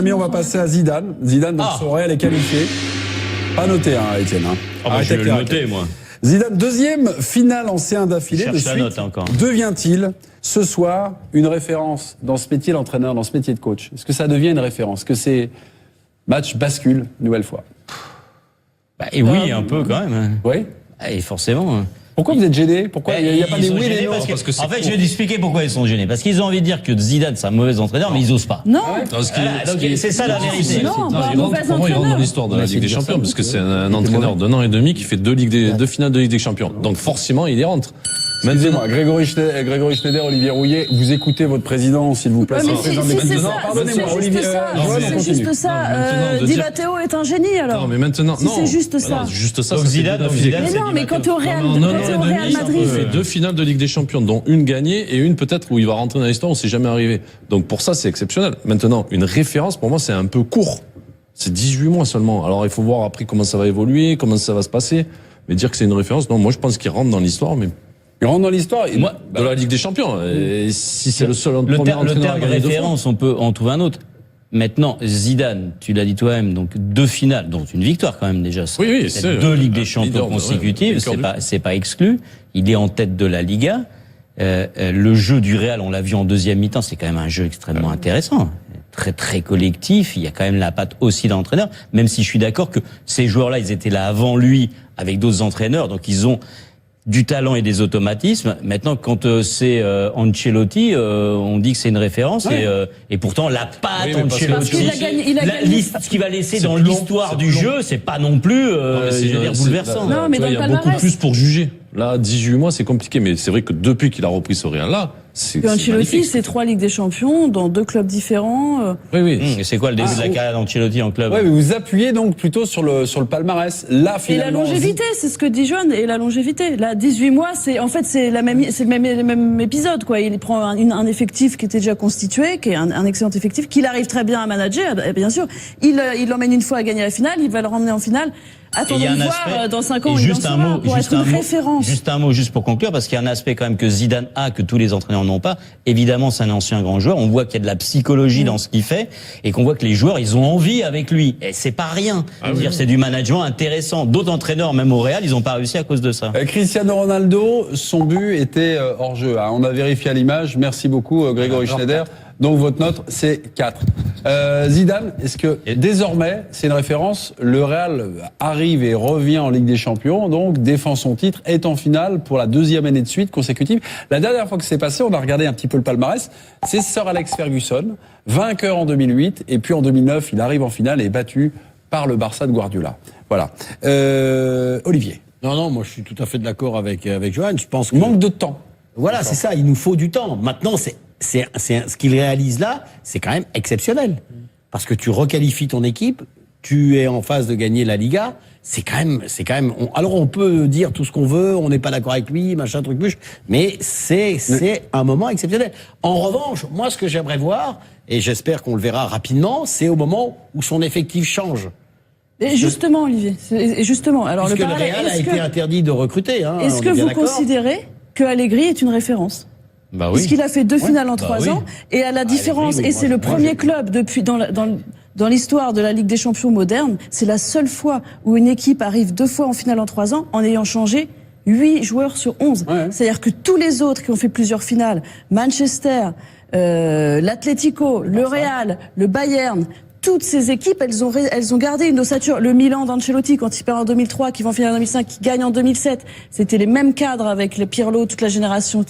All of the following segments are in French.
On va passer à Zidane. Zidane, donc son Real est qualifié. Pas noté, hein, Étienne. Hein. Je vais le noter, moi. Zidane, deuxième finale en C1 d'affilée. De suite, devient-il ce soir une référence dans ce métier d'entraîneur, dans ce métier de coach? Est-ce que ça devient une référence? Est-ce que ces matchs basculent une nouvelle fois? Et oui, un peu quand même. Oui. Et forcément. Pourquoi vous êtes gêné? Pourquoi il n'y a pas des oui et des non? En fait, je vais t'expliquer pourquoi ils sont gênés. Parce qu'ils ont envie de dire que Zidane, c'est un mauvais entraîneur, mais ils osent pas. Non. C'est ça la vérité. Non, pour moi, il rentre dans l'histoire de la Ligue des Champions, parce que c'est un entraîneur d'un an et demi qui fait deux finales de Ligue des Champions. Donc forcément, il y rentre. Excusez-moi, Grégory Schneider, Olivier Rouillet, vous écoutez votre président, s'il vous plaît. Pardonnez-moi, Olivier. C'est juste ça. Di Matteo est un génie, alors. Non, mais maintenant, non. C'est juste ça. Juste ça. Donc Zidane, mais non, mais quand tu es au Real Madrid. Il fait deux finales de Ligue des Champions, dont une gagnée et une peut-être où il va rentrer dans l'histoire, on ne sait jamais arrivé. Donc pour ça, c'est exceptionnel. Maintenant, une référence, pour moi, c'est un peu court. C'est 18 mois seulement. Alors il faut voir après comment ça va évoluer, comment ça va se passer. Mais dire que c'est une référence, non, moi je pense qu'il rentre dans l'histoire, mais... Il rentre dans l'histoire de la Ligue des Champions. Et si c'est le seul le premier terme entraîneur à gagner référence, on peut en trouver un autre. Maintenant, Zidane, tu l'as dit toi-même, donc deux finales, dont une victoire quand même déjà. Oui, c'est deux Ligues des Champions consécutives, c'est pas exclu. Il est en tête de la Liga. Le jeu du Real, on l'a vu en deuxième mi-temps, c'est quand même un jeu extrêmement intéressant. Très très collectif, il y a quand même la patte aussi d'entraîneur, même si je suis d'accord que ces joueurs-là, ils étaient là avant lui avec d'autres entraîneurs, donc ils ont du talent et des automatismes. Maintenant, quand c'est Ancelotti, on dit que c'est une référence, et pourtant la patte Ancelotti, ce qu'il va laisser dans l'histoire du jeu, c'est pas non plus bouleversant. Non, mais il y a beaucoup plus pour juger. Là, 18 mois, c'est compliqué, mais c'est vrai que depuis qu'il a repris ce Real-là, c'est Ancelotti, c'est 3 Ligues des Champions dans 2 clubs différents. Oui. Et c'est quoi le début de la carrière d'Ancelotti en club? Oui, mais vous appuyez donc plutôt sur le palmarès. Là, finalement, et la longévité, c'est ce que dit Johan, et la longévité. Là, 18 mois, c'est le même épisode, quoi. Il prend un effectif qui était déjà constitué, qui est un excellent effectif, qu'il arrive très bien à manager, bien sûr. Il l'emmène une fois à gagner la finale, il va le ramener en finale. Attendons de voir dans 5 ans, juste un mot, pour être une référence. Juste un mot, juste pour conclure, parce qu'il y a un aspect quand même que Zidane a, que tous les entraîneurs n'ont pas. Évidemment, c'est un ancien grand joueur. On voit qu'il y a de la psychologie dans ce qu'il fait, et qu'on voit que les joueurs, ils ont envie avec lui. Et c'est pas rien. C'est du management intéressant. D'autres entraîneurs, même au Real, ils n'ont pas réussi à cause de ça. Cristiano Ronaldo, son but était hors jeu. On a vérifié à l'image. Merci beaucoup, Grégory Schneider. Donc votre note, c'est 4. Zidane, est-ce que désormais, c'est une référence, le Real arrive et revient en Ligue des Champions, donc défend son titre, est en finale pour la 2e année de suite consécutive. La dernière fois que c'est passé, on a regardé un petit peu le palmarès, c'est Sir Alex Ferguson, vainqueur en 2008, et puis en 2009, il arrive en finale et est battu par le Barça de Guardiola. Voilà. Olivier. Non, moi je suis tout à fait d'accord avec Johan. Je pense que... Manque de temps. Voilà, c'est ça, il nous faut du temps. Maintenant, ce qu'il réalise là, c'est quand même exceptionnel. Parce que tu requalifies ton équipe, tu es en phase de gagner la Liga, c'est quand même. Alors on peut dire tout ce qu'on veut, on n'est pas d'accord avec lui, machin truc bûche, mais c'est un moment exceptionnel. En revanche, moi ce que j'aimerais voir, et j'espère qu'on le verra rapidement, c'est au moment où son effectif change. Et justement, Olivier, alors le Real a été interdit de recruter. Est-ce que vous considérez que Allegri est une référence? Oui. Puisqu'il a fait 2 finales en 3 ans, et à la différence, et c'est le premier club depuis dans l'histoire de la Ligue des Champions moderne, c'est la seule fois où une équipe arrive 2 fois en finale en 3 ans en ayant changé 8 joueurs sur 11. C'est-à-dire que tous les autres qui ont fait plusieurs finales, Manchester, l'Atlético, le Real, le Bayern, toutes ces équipes, elles ont gardé une ossature. Le Milan d'Ancelotti, quand il perd en 2003, qui vont finir en 2005, qui gagne en 2007, c'était les mêmes cadres avec les Pirlo, toute la génération.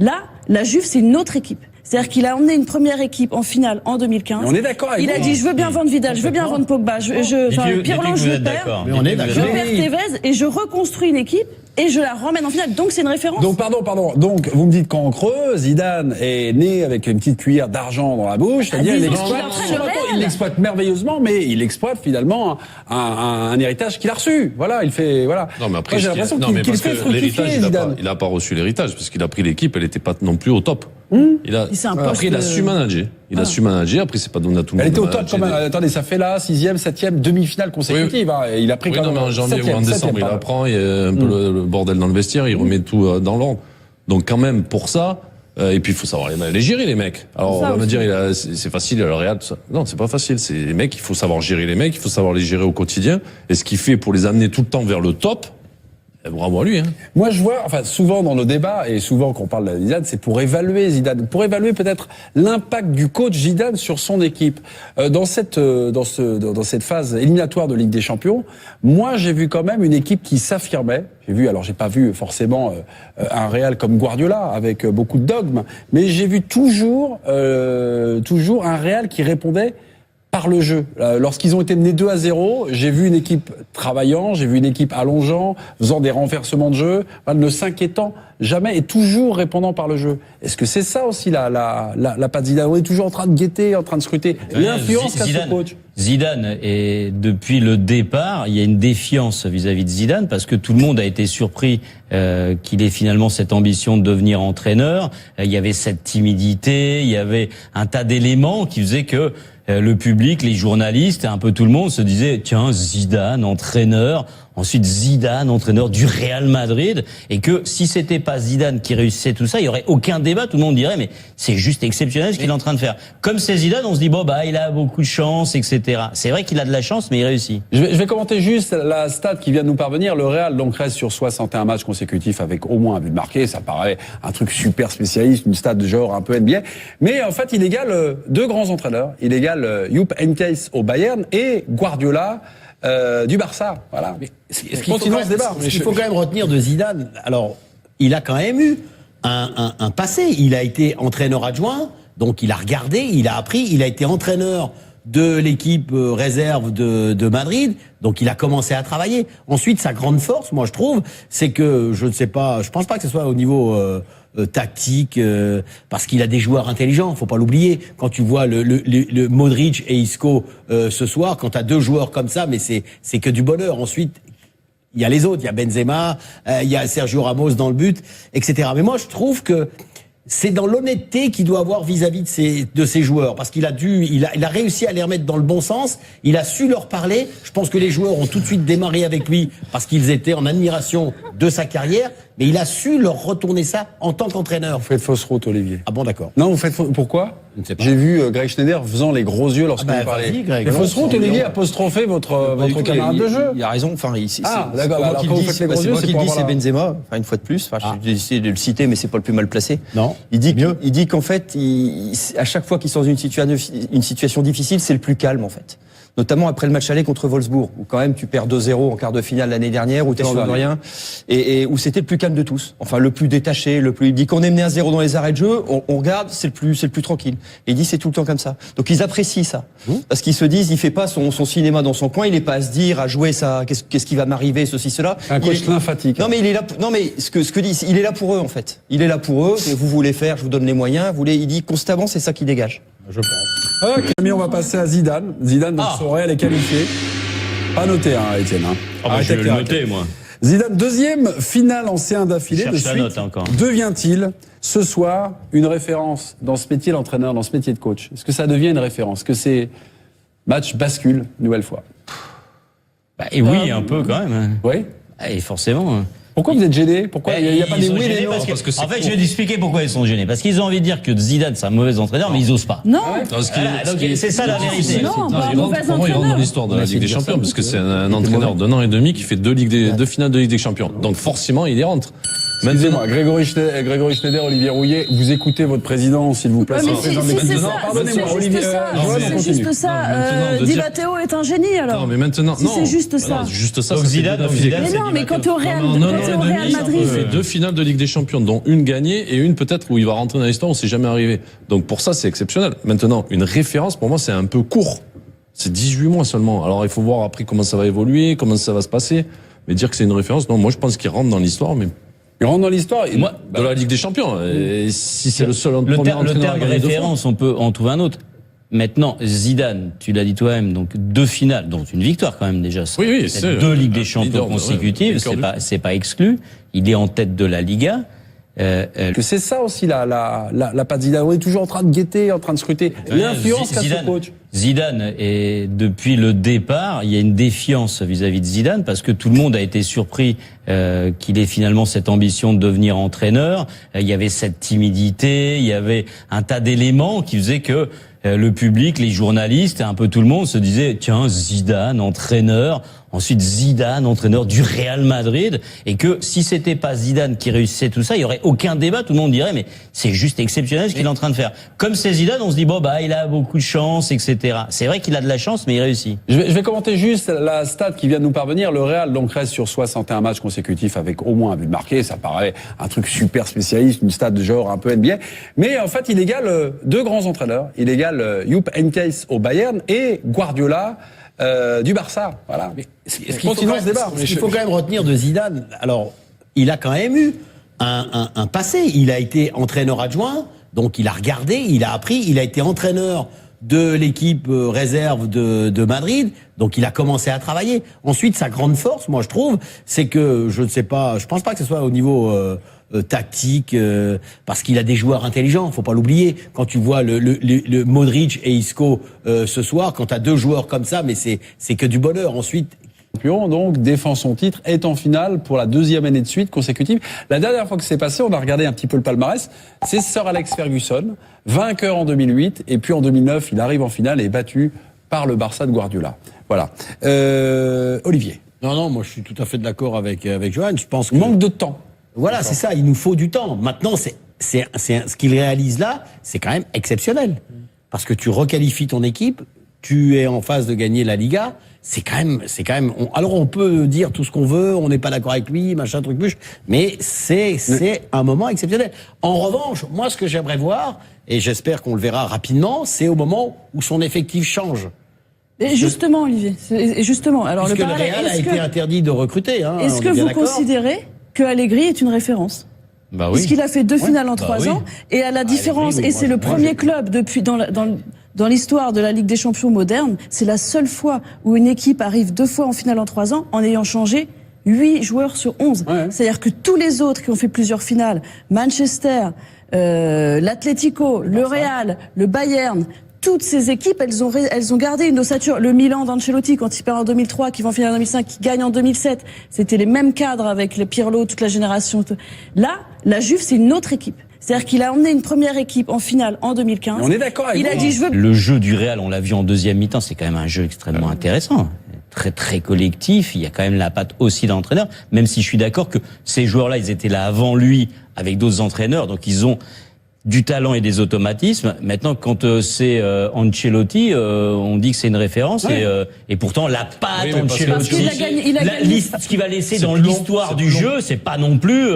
Là, la Juve, c'est une autre équipe. C'est-à-dire qu'il a emmené une première équipe en finale en 2015. On est d'accord avec Il a dit, je veux bien vendre Vidal, je veux bien vendre Pogba, Pirlo, je le perds. Mais on est d'accord. Je perds Tevez et je reconstruis une équipe et je la ramène en finale. Donc c'est une référence. Donc pardon. Donc vous me dites qu'en creux, Zidane est né avec une petite cuillère d'argent dans la bouche, c'est-à-dire il l'exploite merveilleusement, mais il exploite finalement un héritage qu'il a reçu. Voilà, il fait Non mais après j'ai l'impression qu'il fait fructifier Zidane. Il a pas reçu l'héritage parce qu'il a pris l'équipe, elle était pas non plus au top. Il a su manager. Il a su manager. Après, c'est pas donné à tout le monde. Elle était au top quand même. Attendez, ça fait là 6e, 7e, demi-finale consécutive. Il a pris quand même en janvier ou en décembre, il apprend. Il y a un peu le bordel dans le vestiaire. Il remet tout dans l'ordre. Donc quand même, pour ça, Et puis il faut savoir les gérer les mecs. Alors Ça on va me aussi. dire c'est facile le Real tout ça. Non, c'est pas facile, c'est les mecs, il faut savoir gérer les mecs, il faut savoir les gérer au quotidien et ce qu'il fait pour les amener tout le temps vers le top. Bravo à lui, hein. Moi, je vois, enfin, souvent dans nos débats, et souvent quand on parle de Zidane, c'est pour évaluer Zidane, pour évaluer peut-être l'impact du coach Zidane sur son équipe. Dans cette phase éliminatoire de Ligue des Champions, moi, j'ai vu quand même une équipe qui s'affirmait. J'ai pas vu forcément un Real comme Guardiola avec beaucoup de dogmes, mais j'ai vu toujours un Real qui répondait par le jeu. Lorsqu'ils ont été menés 2-0, j'ai vu une équipe travaillant, j'ai vu une équipe allongeant, faisant des renversements de jeu, ne s'inquiétant jamais et toujours répondant par le jeu. Est-ce que c'est ça aussi la patte Zidane? On est toujours en train de guetter, en train de scruter l'influence qu'a ce coach. Zidane, et depuis le départ, il y a une défiance vis-à-vis de Zidane parce que tout le monde a été surpris qu'il ait finalement cette ambition de devenir entraîneur. Il y avait cette timidité, il y avait un tas d'éléments qui faisaient que le public, les journalistes, un peu tout le monde se disait tiens, Zidane, entraîneur. Ensuite, Zidane, entraîneur du Real Madrid, et que si c'était pas Zidane qui réussissait tout ça, il y aurait aucun débat. Tout le monde dirait mais c'est juste exceptionnel ce qu'il est en train de faire. Comme c'est Zidane, on se dit bon il a beaucoup de chance, etc. C'est vrai qu'il a de la chance, mais il réussit. Je vais commenter juste la stat qui vient de nous parvenir. Le Real donc reste sur 61 matchs consécutifs avec au moins un but marqué. Ça paraît un truc super spécialiste, une stat de genre un peu NBA. Mais en fait, il égale deux grands entraîneurs. Il égale Jupp Heynckes au Bayern et Guardiola du Barça. Voilà. Ce qu'il faut quand même retenir de Zidane, alors il a quand même eu un passé. Il a été entraîneur adjoint, donc il a regardé, il a appris, il a été entraîneur de l'équipe réserve de Madrid, donc il a commencé à travailler. Ensuite, sa grande force, moi je trouve, c'est que je pense pas que ce soit au niveau tactique, parce qu'il a des joueurs intelligents, faut pas l'oublier. Quand tu vois le Modric et Isco ce soir, quand tu as deux joueurs comme ça, mais c'est que du bonheur. Ensuite, il y a les autres, il y a Benzema, il y a Sergio Ramos dans le but, etc. Mais moi, je trouve que c'est dans l'honnêteté qu'il doit avoir vis-à-vis de ses joueurs, parce qu'il a réussi à les remettre dans le bon sens. Il a su leur parler. Je pense que les joueurs ont tout de suite démarré avec lui parce qu'ils étaient en admiration de sa carrière. Mais il a su leur retourner ça en tant qu'entraîneur. Vous faites fausse route, Olivier. Ah bon, d'accord. Non, vous faites pourquoi? Je ne sais pas. J'ai vu Greg Schneider faisant les gros yeux lorsque vous parlez. vas-y, Greg. Les fausses routes, Olivier, apostropher votre camarade de jeu. Il a raison. Enfin, d'accord. Alors, quand vous faites les gros c'est yeux, moi qui le dis, pour c'est avoir la- Benzema. Enfin, une fois de plus. J'ai essayé de le citer, mais c'est pas le plus mal placé. Non. Il dit qu'en fait, à chaque fois qu'il sort d'une situation difficile, c'est le plus calme, en fait. Notamment après le match aller contre Wolfsburg, où quand même tu perds 2-0 en quart de finale l'année dernière, où t'es sur rien, et où c'était le plus calme de tous. Enfin, le plus détaché, il dit qu'on est mené à 0 dans les arrêts de jeu, on regarde, c'est le plus tranquille. Et il dit c'est tout le temps comme ça. Donc ils apprécient ça. Parce qu'ils se disent, il fait pas son cinéma dans son coin, il est pas à se dire, à jouer ça, qu'est-ce qui va m'arriver, ceci, cela. Un coach lymphatique. Non, mais il est là, ce que dit, il est là pour eux, en fait. Il est là pour eux, et vous voulez faire, je vous donne les moyens, il dit constamment, c'est ça qui dégage. Je pense. Ok, mais on va passer à Zidane. Zidane, donc, son Real est qualifié. Pas noté, Étienne. Je vais le noter, moi. Zidane, deuxième finale en C1 d'affilée. Cherche De la suite, note, encore. devient-il ce soir une référence dans ce métier d'entraîneur, dans ce métier de coach? Est-ce que ça devient une référence? Est-ce que ces matchs basculent une nouvelle fois? Et oui, un peu quand même. Oui. Et forcément. Pourquoi vous êtes gêné? Pourquoi il n'y a pas des oui et des non? En fait, je vais expliquer pourquoi ils sont gênés. Parce qu'ils ont envie de dire que Zidane, c'est un mauvais entraîneur, mais ils osent pas. Non. C'est ça la vérité. Non, Non, un il rentre, mauvais pour moi, il rentre dans entraîneur. l'histoire de la Ligue des Champions, parce que c'est un entraîneur d'un an et demi qui fait deux finales de Ligue des Champions. Donc forcément, il y rentre. Excusez-moi, Grégory Schneider, Olivier Rouillet, vous écoutez votre président, s'il vous plaît. Ouais, mais c'est le président si de l'équipe. c'est Non, ça, pardonnez-moi, si Olivier. c'est Joël, on juste continue. ça. maintenant, de Di dire- Matteo est un génie alors. Non, mais maintenant, Si non. c'est juste ça. Non, juste ça. Donc ça fait Zidane, deux donc d'affilée. Zidane, Mais c'est non, Di mais Matteo. quand t'es au Real, Non, quand non, t'es au non, Real il Madrid. fait deux finales de Ligue des Champions, dont une gagnée et une peut-être où il va rentrer dans l'histoire, on sait jamais arrivé. Donc pour ça, c'est exceptionnel. Maintenant, une référence, pour moi, c'est un peu court. C'est 18 mois seulement. Alors il faut voir après comment ça va évoluer, comment ça va se passer. Mais dire que c'est une référence, non, moi je pense qu'il rentre dans l'histoire, mais Il rentre dans l'histoire. Moi, de la Ligue des Champions. Et si c'est le seul Le premier terme entraîneur à gagner deux fois. référence, on peut en trouver un autre. Maintenant, Zidane, tu l'as dit toi-même, donc deux finales, dont une victoire quand même déjà. Oui, oui, Peut-être c'est deux Ligues des un Champions leader, consécutives, ouais, c'est pas exclu. Il est en tête de la Liga. Que c'est ça aussi la patte Zidane. On est toujours en train de guetter, en train de scruter l'influence qu'a ce coach. Zidane, et depuis le départ, il y a une défiance vis-à-vis de Zidane parce que tout le monde a été surpris qu'il ait finalement cette ambition de devenir entraîneur. Il y avait cette timidité, il y avait un tas d'éléments qui faisaient que le public, les journalistes et un peu tout le monde se disaient tiens, Zidane, entraîneur. Ensuite, Zidane, entraîneur du Real Madrid, et que si c'était pas Zidane qui réussissait tout ça, il y aurait aucun débat. Tout le monde dirait mais c'est juste exceptionnel ce qu'il est en train de faire. Comme c'est Zidane, on se dit bon bah il a beaucoup de chance, etc. C'est vrai qu'il a de la chance, mais il réussit. Je vais commenter juste la stat qui vient de nous parvenir. Le Real donc reste sur 61 matchs consécutifs avec au moins un but marqué. Ça paraît un truc super spécialiste, une stat de genre un peu NBA. Mais en fait, il égale deux grands entraîneurs. Il égale Jupp Heynckes au Bayern et Guardiola du Barça. Voilà. Ce qu'il faut quand même retenir de Zidane, alors il a quand même eu un passé. Il a été entraîneur adjoint, donc il a regardé, il a appris, il a été entraîneur de l'équipe réserve de Madrid, donc il a commencé à travailler. Ensuite, sa grande force, moi je trouve, c'est que je pense pas que ce soit au niveau tactique, parce qu'il a des joueurs intelligents, faut pas l'oublier. Quand tu vois le Modric et Isco ce soir, quand tu as deux joueurs comme ça, mais c'est que du bonheur. Ensuite, donc défend son titre, est en finale pour la deuxième année de suite consécutive. La dernière fois que c'est passé, on a regardé un petit peu le palmarès, c'est Sir Alex Ferguson, vainqueur en 2008, et puis en 2009, il arrive en finale et est battu par le Barça de Guardiola. Voilà. Olivier. Non, moi je suis tout à fait d'accord avec Johan. Je pense que manque de temps. Voilà, c'est ça. Il nous faut du temps. Maintenant, ce qu'il réalise là, c'est quand même exceptionnel, parce que tu requalifies ton équipe, tu es en phase de gagner la Liga. C'est quand même. Alors on peut dire tout ce qu'on veut, on n'est pas d'accord avec lui, machin truc bûche, mais c'est un moment exceptionnel. En revanche, moi ce que j'aimerais voir, et j'espère qu'on le verra rapidement, c'est au moment où son effectif change. Et justement, Olivier, justement. Alors puisque le Real a été interdit de recruter. Est-ce que vous considérez que Allegri est une référence? Bah oui. Puisqu'il a fait deux finales en 3 ans, et à la différence, et c'est le premier club depuis dans l'histoire de la Ligue des Champions moderne, c'est la seule fois où une équipe arrive 2 fois en finale en 3 ans en ayant changé 8 joueurs sur 11. Ouais. C'est-à-dire que tous les autres qui ont fait plusieurs finales, Manchester, l'Atlético, le Real, le Bayern, toutes ces équipes, elles ont gardé une ossature. Le Milan d'Ancelotti, quand il perd en 2003, qui va en finale en 2005, qui gagne en 2007, c'était les mêmes cadres avec le Pirlo, toute la génération. Là, la Juve, c'est une autre équipe. C'est-à-dire qu'il a emmené une première équipe en finale en 2015. On est d'accord avec vous. Il a dit, le jeu du Real, on l'a vu en deuxième mi-temps, c'est quand même un jeu extrêmement intéressant. Très, très collectif. Il y a quand même la patte aussi d'entraîneur. Même si je suis d'accord que ces joueurs-là, ils étaient là avant lui, avec d'autres entraîneurs. Donc, ils ont du talent et des automatismes. Maintenant, quand c'est Ancelotti, on dit que c'est une référence, ouais. Et pourtant la patte Ancelotti, ce qu'il va laisser dans l'histoire du jeu, c'est pas non plus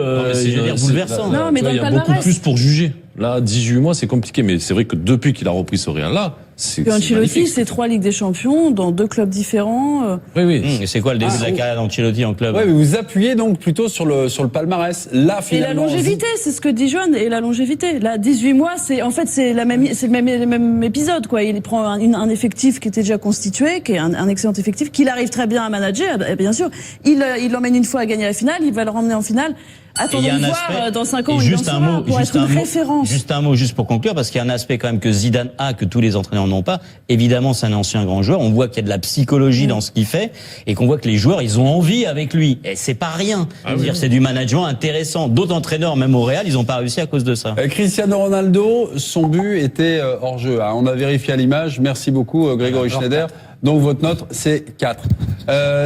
bouleversant. Non, mais il y a beaucoup plus pour juger. Là, 18 mois, c'est compliqué, mais c'est vrai que depuis qu'il a repris ce Real-là, c'est Ancelotti, c'est 3 Ligues des Champions dans 2 clubs différents. Oui. Et c'est quoi le début de la carrière d'Ancelotti en club? Oui, mais vous appuyez donc plutôt sur le palmarès. Là, finalement. Et la longévité, c'est ce que dit John, et la longévité. Là, 18 mois, c'est le même épisode, quoi. Il prend un effectif qui était déjà constitué, qui est un excellent effectif, qu'il arrive très bien à manager, bien sûr. Il l'emmène une fois à gagner la finale, il va le ramener en finale. Attendons de voir dans 5 ans où il en sera pour être une référence. Juste un mot, juste pour conclure, parce qu'il y a un aspect quand même que Zidane a, que tous les entraîneurs n'ont pas. Évidemment, c'est un ancien grand joueur. On voit qu'il y a de la psychologie dans ce qu'il fait, et qu'on voit que les joueurs, ils ont envie avec lui. Et c'est pas rien. C'est du management intéressant. D'autres entraîneurs, même au Real, ils n'ont pas réussi à cause de ça. Cristiano Ronaldo, son but était hors jeu. On a vérifié à l'image. Merci beaucoup, Grégory Schneider. Donc votre note, c'est 4.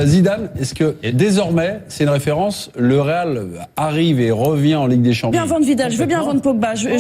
Zidane, est-ce que désormais, c'est une référence, le Real arrive et revient en Ligue des Champions? Je veux bien vendre Vidal, je veux bien vendre Pogba, Pirlo,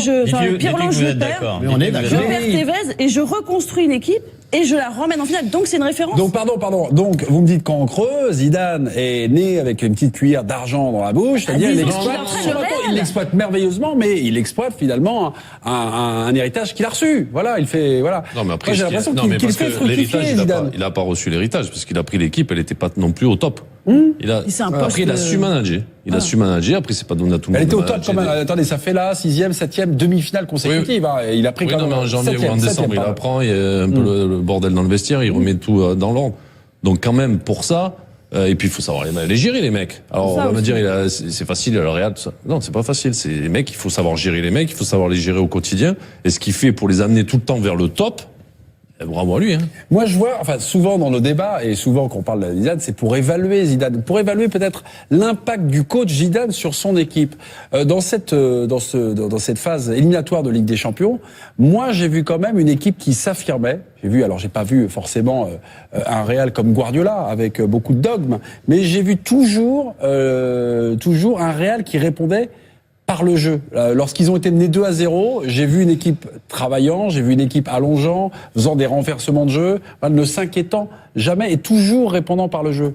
je le perds. Mais on est d'accord. Je perds Tevez et je reconstruis une équipe et je la ramène en finale. Donc c'est une référence. Donc pardon. Donc vous me dites qu'en creux, Zidane est né avec une petite cuillère d'argent dans la bouche, c'est-à-dire il l'exploite merveilleusement, mais il exploite finalement un héritage qu'il a reçu. Voilà, il fait Non, mais après, moi, j'ai l'impression qu'il fait fructifier Zidane. Il a pas reçu l'héritage parce qu'il a pris l'équipe, elle était pas non plus au top. Après, il a su manager. Il a su manager. Après, c'est pas donné à tout le monde. Elle était au top quand même. Attendez, ça fait là 6e, 7e demi-finale consécutive. Oui. Il a pris quand même. Mais en janvier ou en décembre, il apprend. Il y a un peu le bordel dans le vestiaire. Il remet tout dans l'ordre. Donc quand même, pour ça, Et puis il faut savoir les gérer les mecs. Alors on va me dire c'est facile le Real tout ça. Non, c'est pas facile, c'est les mecs, il faut savoir gérer les mecs, il faut savoir les gérer au quotidien et ce qui fait pour les amener tout le temps vers le top. Bravo à lui. Hein. Moi, je vois, enfin, souvent dans nos débats et souvent quand on parle de Zidane, c'est pour évaluer Zidane, pour évaluer peut-être l'impact du coach Zidane sur son équipe dans cette phase éliminatoire de Ligue des Champions. Moi, j'ai vu quand même une équipe qui s'affirmait. Alors j'ai pas vu forcément un Real comme Guardiola avec beaucoup de dogmes, mais j'ai vu toujours un Real qui répondait par le jeu. Lorsqu'ils ont été menés 2-0, j'ai vu une équipe travaillant, j'ai vu une équipe allongeant, faisant des renversements de jeu, ne s'inquiétant jamais et toujours répondant par le jeu.